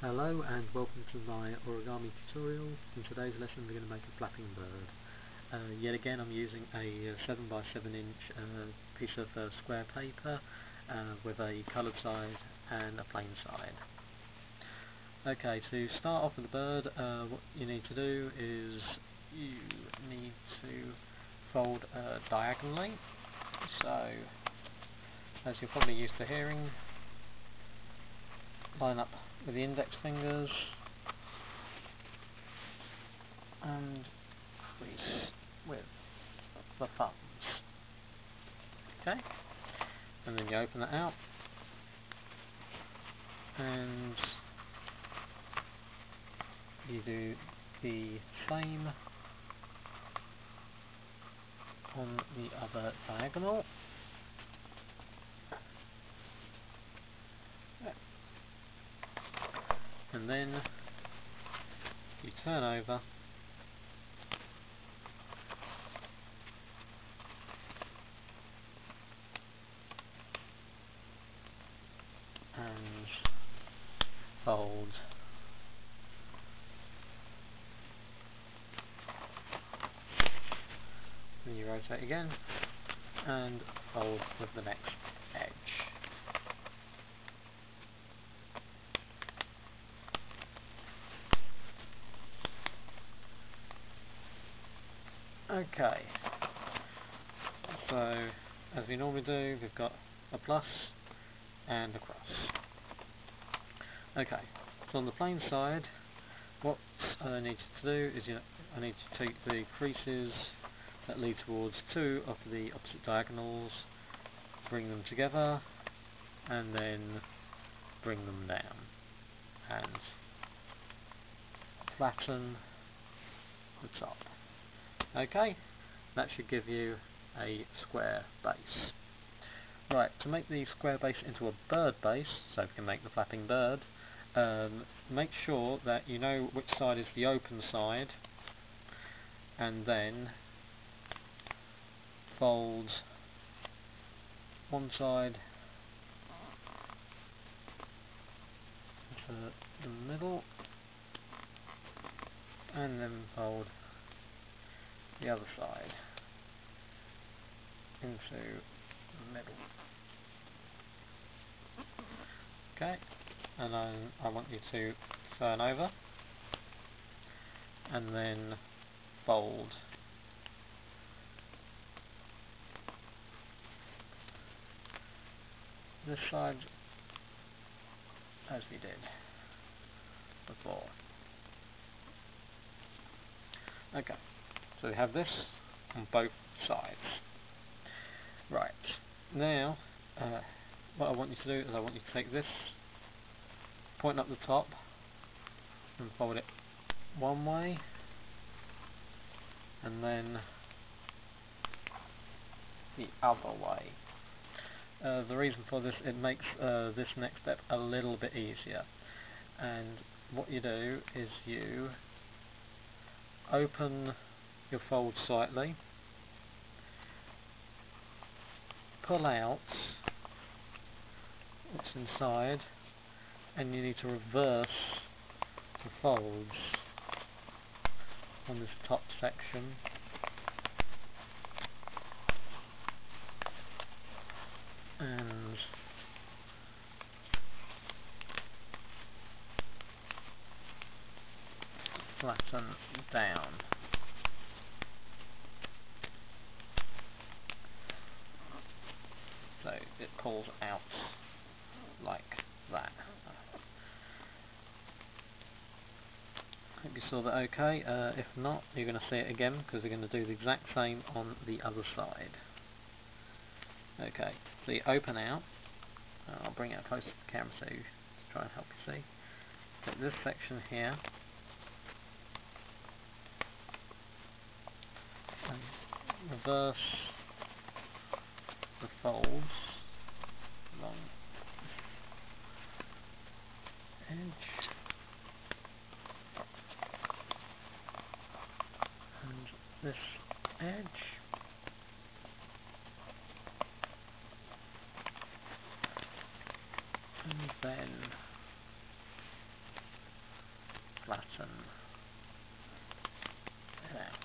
Hello and welcome to my origami tutorial. In today's lesson we're going to make a flapping bird. Yet again I'm using a 7 by 7 inch piece of square paper with a coloured side and a plain side. Okay, to start off with the bird, what you need to do is you need to fold diagonally. So, as you're probably used to hearing, line up with the index fingers and crease with the thumbs. Okay, and then you open it out and you do the same on the other diagonal. And then you turn over and fold then you rotate again and fold with the next edge. Okay, so as we normally do, we've got a plus and a cross. Okay, so on the plain side, what I need to do is I need to take the creases that lead towards two of the opposite diagonals, bring them together, and then bring them down, and flatten the top. Okay, that should give you a square base. Right, to make the square base into a bird base, so we can make the flapping bird, make sure that you know which side is the open side, and then fold one side into the middle, and then fold the other side into the middle. Okay, and then I want you to turn over and then fold this side as we did before. Okay, so we have this on both sides. Right, now what I want you to do is I want you to take this, point up the top and fold it one way, and then the other way. The reason for this, it makes this next step a little bit easier. And what you do is you open your fold slightly, pull out what's inside, and you need to reverse the folds on this top section, and flatten down. So it pulls out like that. Hope you saw that okay. If not, you're going to see it again because we're going to do the exact same on the other side. Okay, so you open out. I'll bring it closer to the camera so you try and help you see. Take this section here and reverse the folds along this edge and this edge, and then flatten it out.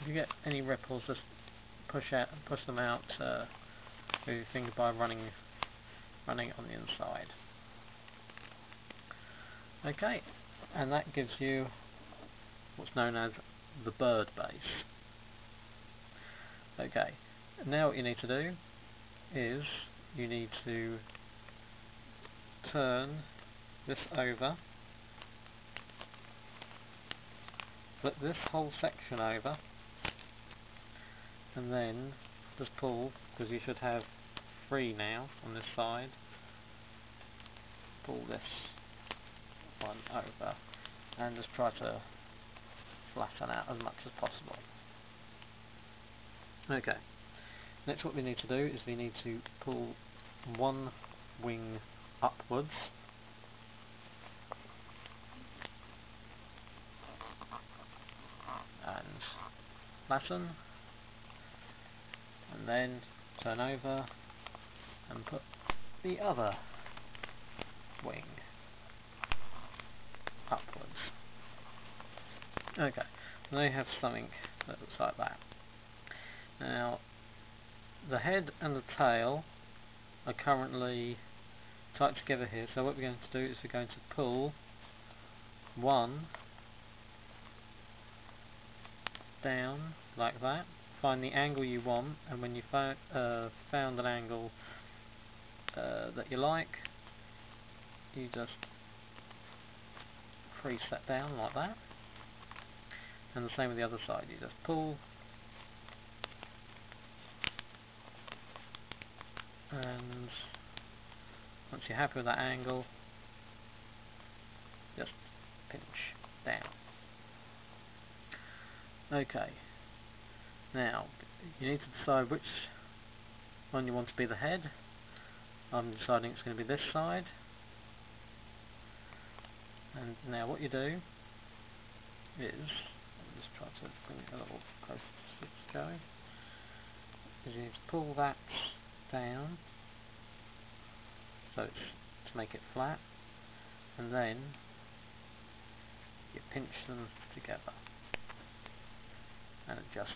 If you get any ripples, just push them out with your finger by running on the inside. Okay, and that gives you what's known as the bird base. Okay, now what you need to do is you need to turn this over, flip this whole section over, and then just pull, because you should have 3 now on this side, pull this one over and just try to flatten out as much as possible. Okay, next what we need to do is we need to pull one wing upwards and flatten, and then turn over and put the other wing upwards. Okay, now you have something that looks like that. Now, the head and the tail are currently tight together here, so what we're going to do is we're going to pull one down like that, find the angle you want, and when you found an angle that you like, you just crease that down like that, and the same with the other side. You just pull and once you're happy with that angle, just pinch down. Okay, now you need to decide which one you want to be the head. I'm deciding it's going to be this side. And now what you do is, I'll just try to bring it a little closer to it's going, is you need to pull that down so it's to make it flat, and then you pinch them together and adjust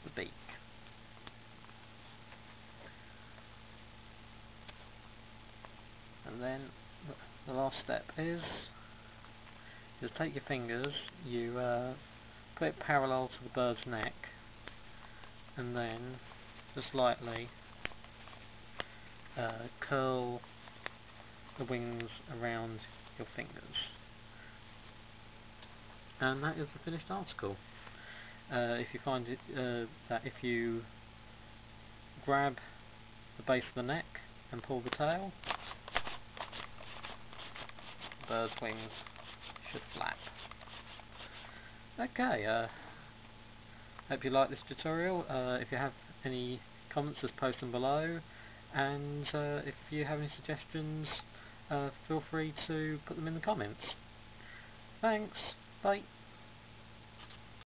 the beak. And then the last step is you take your fingers, you put it parallel to the bird's neck, and then just lightly curl the wings around your fingers. And that is the finished article. If you find it that if you grab the base of the neck and pull the tail, the bird's wings should flap. Okay, hope you like this tutorial. If you have any comments, just post them below, and if you have any suggestions, feel free to put them in the comments. Thanks, bye.